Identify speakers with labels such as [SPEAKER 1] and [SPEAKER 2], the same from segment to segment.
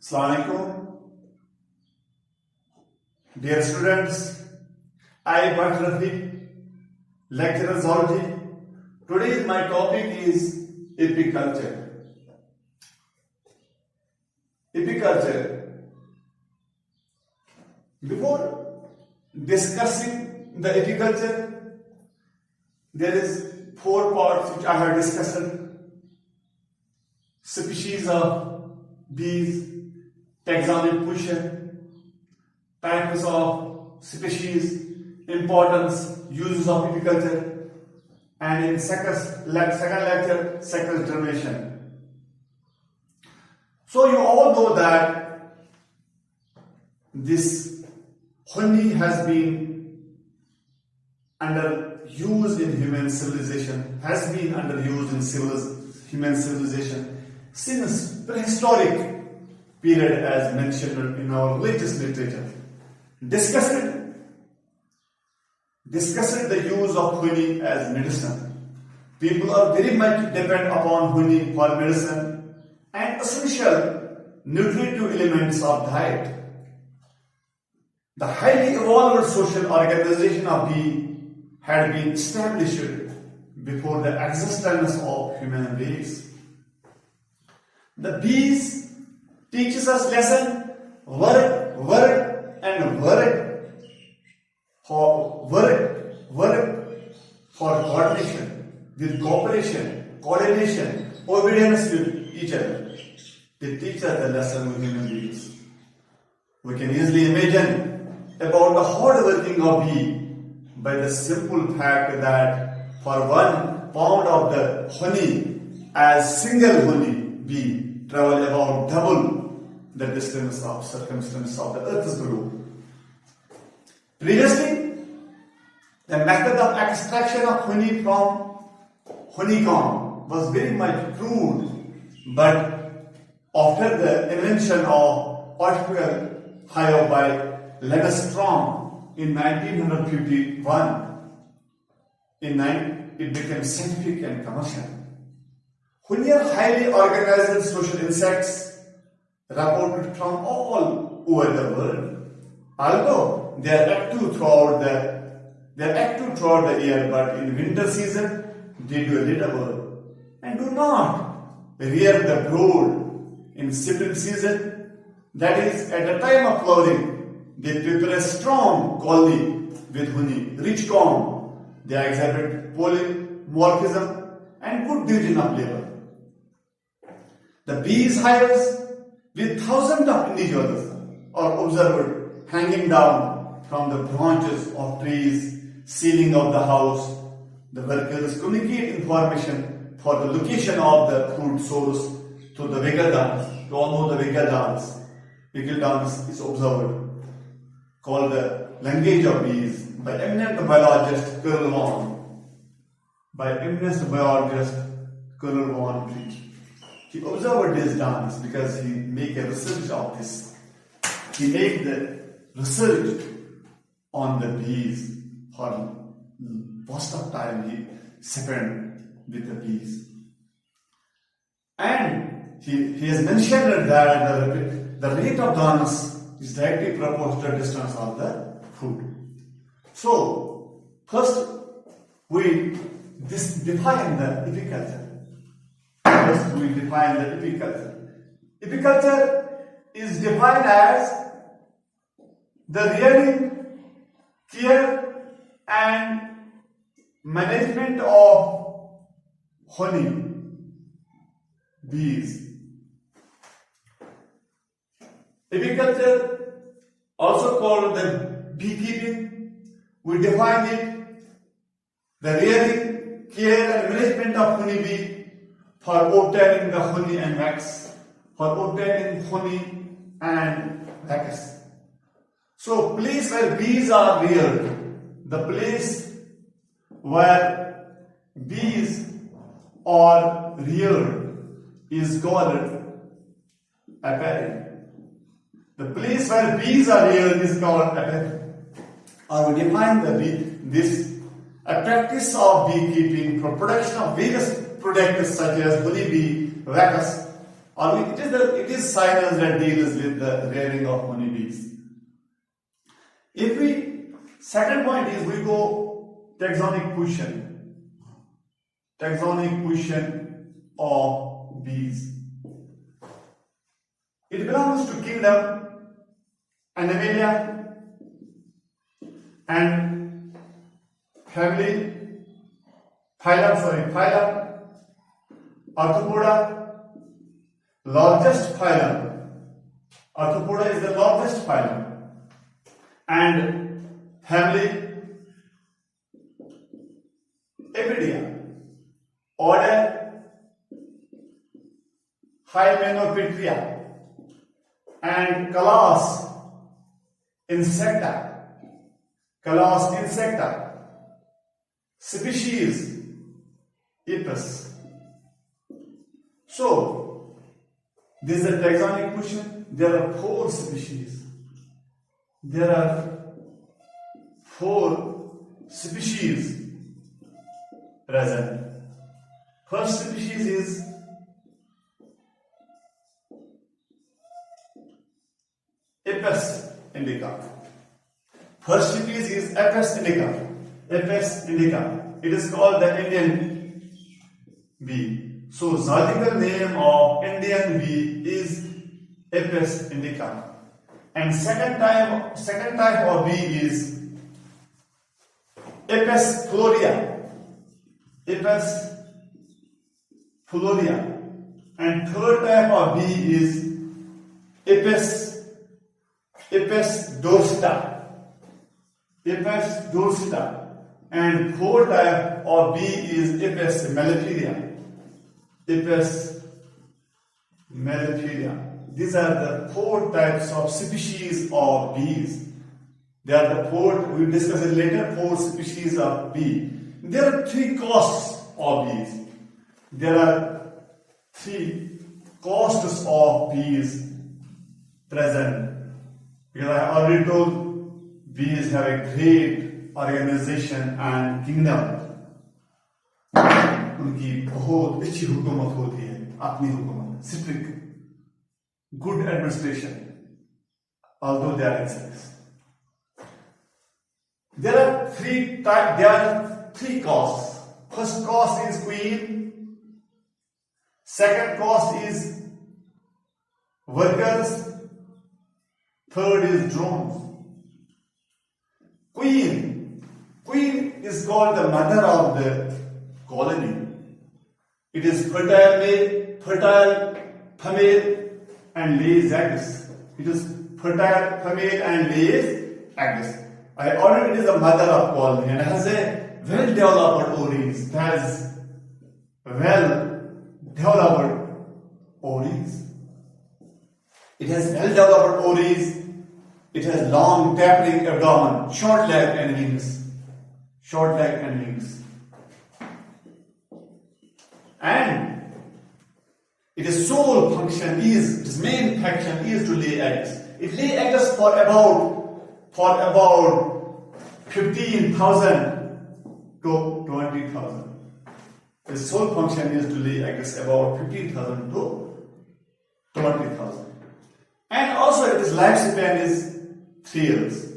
[SPEAKER 1] Assalamu alaikum. Dear students, I am Rafi, lecturer zoology. Today my topic is apiculture. Apiculture. Before discussing the apiculture, there is 4 parts which I have discussed. Species of bees, taxonomic position, types of species, importance, uses of apiculture, and in second lecture, second generation. So you all know that this honey has been under use in human civilization, human civilization since prehistoric period, as mentioned in our religious literature. Discussed the use of honey as medicine. People are very much dependent upon honey for medicine and essential nutritive elements of diet. The highly evolved social organization of bee had been established before the existence of human race. The bees teaches us lesson, work, for coordination, with cooperation, coordination, obedience with each other. They teach us the lesson of human beings. We can easily imagine about the hard working of bee by the simple fact that for 1 pound of the honey, as single honey bee travel about double the distance of circumference of the Earth's globe. Previously, the method of extraction of honey from honeycomb was very much crude, but after the invention of artificial hive by Strong in 1951, it became scientific and commercial. Honey are highly organized social insects reported from all over the world. Although they are active throughout the year, but in winter season they do a little work and do not rear the brood. In spring season, that is at the time of flowering, they prepare a strong colony with honey, rich comb. They exhibit polymorphism and good division of labor. The bees hives with thousands of individuals are observed hanging down from the branches of trees, ceiling of the house. The workers communicate information for the location of the food source to the wiggle dance. You all know the wiggle dance. Wiggle dance is observed, called the language of bees by eminent biologist Colonel Vaughan. He observed this dance because he make a research of this. He made the research on the bees for most of time he spent with the bees. And he has mentioned that the rate of dance is directly proportional to the distance of the food. So, first we define the apiculture. Apiculture is defined as the rearing, care and management of honey bees. Apiculture, also called the beekeeping, we define it the rearing, care and management of honey bee for obtaining the honey and wax, So, place where bees are reared, the place where bees are reared is called apiary. The place where bees are reared is called apiary. Or we define a practice of beekeeping for production of various products such as honeybee, wax, or it is science that deals with the rearing of honeybees. Second point is we go taxonic position of bees. It belongs to kingdom Animalia and phylum Arthropoda, largest phylum. Arthropoda is the largest phylum, and family Apidia, order Hymenoptera, and class Insecta, species Apis. So, this is a taxonic position. There are 4 species. There are 4 species present. First species is Apis indica. First species is Apis indica. Apis indica. It is called the Indian bee. So, zoological name of Indian bee is Apis indica. And second type of bee is Apis florea. Apis florea. And third type of bee is Apis dorsata. Apis dorsata. And fourth type of bee is Apis mellifera. Apis mellifera. These are the 4 types of species of bees. They are the 4, we will discuss it later, 4 species of bee. There are 3 castes of bees. There are 3 castes of bees present. Because I already told bees have a great organization and kingdom. उनकी बहुत अच्छी हुकूमत होती है, अपनी हुकूमत, strict, good administration, although they are insects. There are 3 castes. First caste is queen. Second caste is workers. Third is drones. Queen is called the mother of the colony. It is fertile female and lays eggs. It is fertile female and lays eggs. I already it is the mother of colony and has a well-developed ovaries. It has well-developed ovaries. It has well-developed ovaries. It has long tapering abdomen, short leg and wings. And its sole function is, its main function is to lay eggs. It lays eggs for about 15,000 to 20,000. Its sole function is to lay eggs about 15,000 to 20,000. And also its lifespan is 3 years.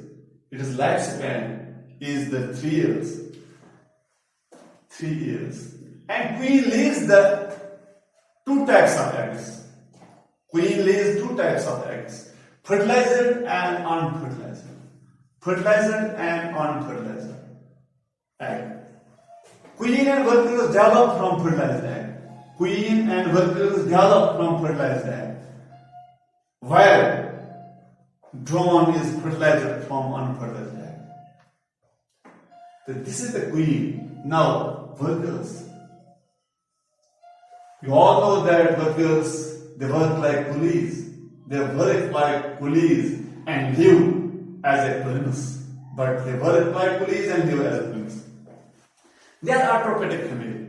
[SPEAKER 1] Its lifespan is the 3 years. 3 years. And queen lays the 2 types of eggs. Queen lays 2 types of eggs. Fertilized and unfertilized. Fertilized and unfertilized egg. Queen and workers develop from fertilized egg. Queen and workers develop from fertilized egg. While drone is fertilized from unfertilized egg. So this is the queen. Now, workers. You all know that workers, they work like coolies. They work like coolies and live as a colonist. But they work like coolies and live as a colonist. They are arthropodic family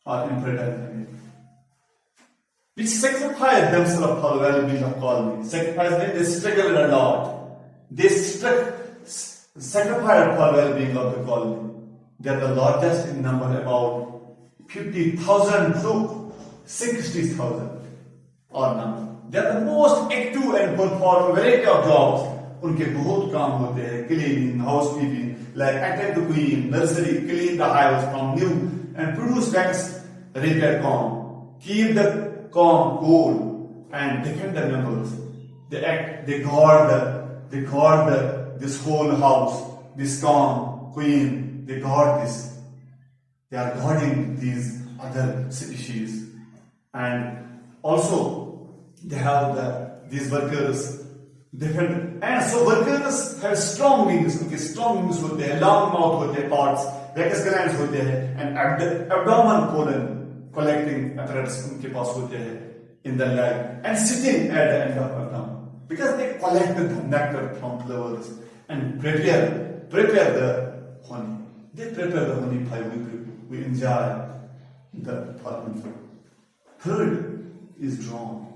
[SPEAKER 1] or infertile family, which sacrifice themselves for the well-being of colony. Sacrifice means they struggle a lot. They sacrifice for the well-being of the colony. They are the largest in number, about 50,000 to 60,000 और number. They are the most active and perform a variety of jobs. उनके बहुत काम होते हैं, cleaning, housekeeping, like attend the queen, nursery, clean the hives from new and produce wax, repair comb, keep the comb cool and defend the members. They guard this whole house, this comb, queen, they guard this. They are guarding these other species, and also they have these workers defend. And so workers have strong wings. उनके strong wings होते हैं, long mouth होते हैं, parts, vacus glands होते हैं, and abdomen colon collecting apparatus उनके पास होते हैं in the leg, and sitting at the end of abdomen because they collect the nectar from flowers and prepare the honey. They prepare the honey by we enjoy the pollen. Third is drone.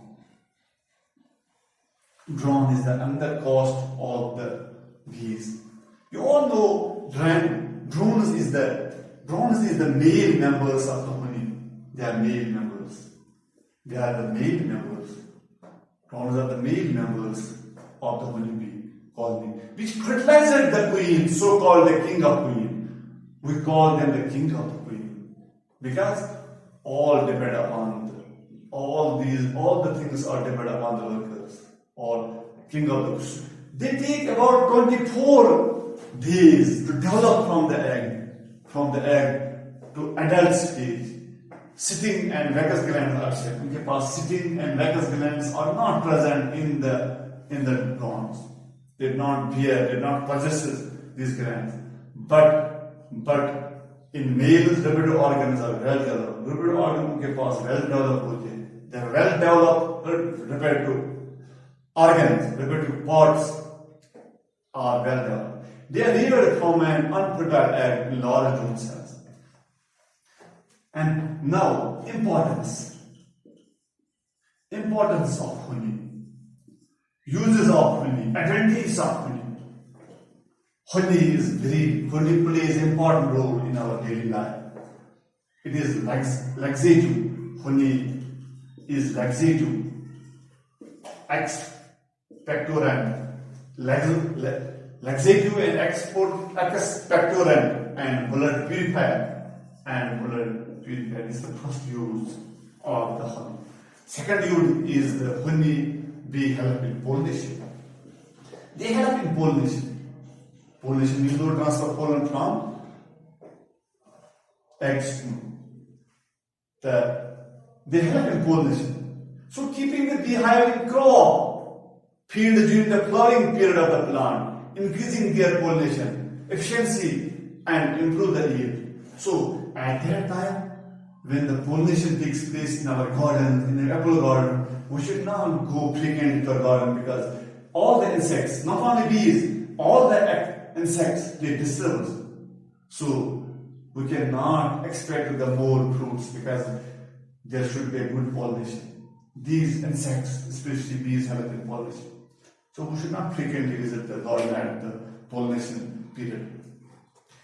[SPEAKER 1] Drone is the undercost of the bees. You all know drones is the male members of the honey. They are male members. They are the male members. Drones are the male members of the honeybee colony, which fertilizes the queen, so-called the king of queen. We call them the king of the queen because all depend upon all the things are depend upon the workers or king of the queen. They take about 24 days to develop from the egg to adult stage. Sitting and vacus glands are said. उनके पास sitting and vacus glands are not present in the drones. They do not possess these glands. But in males, reproductive organs are well developed. Reproductive organs उनके पास well developed होते हैं. They are well developed reproductive organs, reproductive parts are well developed. They are reared from an unfertile egg in large drone cells. And now, importance of honey, uses of honey, advantages of honey. Honey plays an important role in our daily life. It is laxative. Honey is laxative, expectorant, laxative and expectorant, and blood purifier. Is the first use of the honey. Second use is the honey bee help in pollination. They help in pollination. Pollination means to transfer pollen from eggs to they help in pollination. So keeping the beehive in crop field during the flowering period of the plant, increasing their pollination efficiency and improve the yield. So at that time, when the pollination takes place in our garden, in the apple garden, we should not go frequently to our garden because all the insects, not only bees, all the insects, they disturb us. So we cannot expect the more fruits because there should be a good pollination. These insects, especially bees, help in pollination. So we should not frequently visit the garden at the pollination period.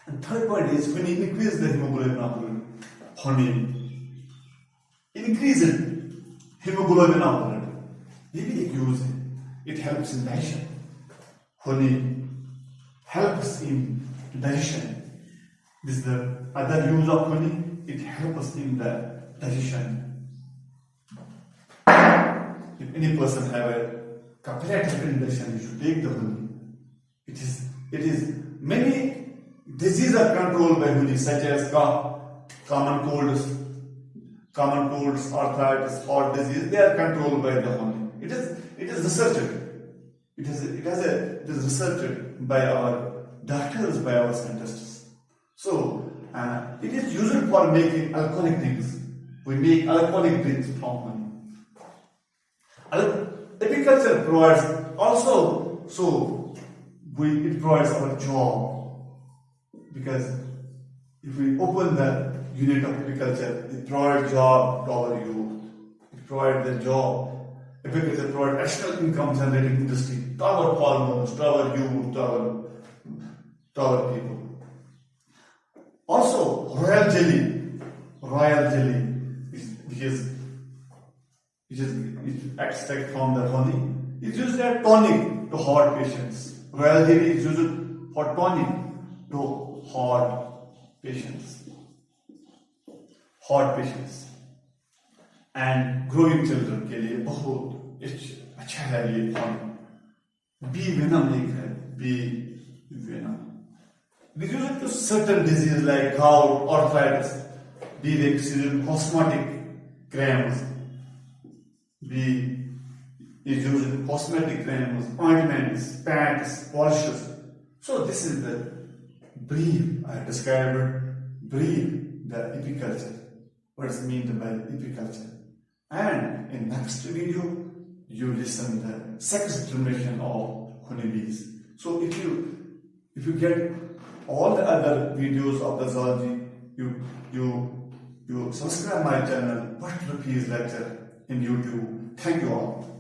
[SPEAKER 1] And third point is when you increase the hemoglobin of honey, increase it, hemoglobin of blood. ये भी एक use है. It helps in digestion. Honey helps in digestion. This is the other use of honey. It helps us in the digestion. If any person have a comparative indigestion, you should take the honey. It is many diseases are controlled by honey, such as common colds, arthritis, heart disease. They are controlled by the honey. It is researched. It is researched by our doctors, by our scientists. So it is used for making alcoholic drinks. We make alcoholic drinks from honey. Apiculture provides also, it provides our job, because if we open the unit of apiculture, it provides job to our youth. It provides the job. Apiculture provides extra income generating industry to our farmers, to our youth, to our people. Also, royal jelly, which is it extract from the honey, is used as tonic to heart patients. Royal jelly is used for tonic to heart patients. And growing children के लिए बहुत अच्छा है ये tonic. Bee venom एक है, bee venom. It is used to certain diseases like gout, arthritis. Bee is used in cosmetic creams. Bee is used in cosmetic creams, ointments, packs, polishes. So this is the brief I described. Brief the apiculture. What is meant by apiculture? And in next video you listen the sex determination of honeybees. So if you get all the other videos of the zoology, you subscribe my channel, What Rupees Lecture in YouTube. Thank you all.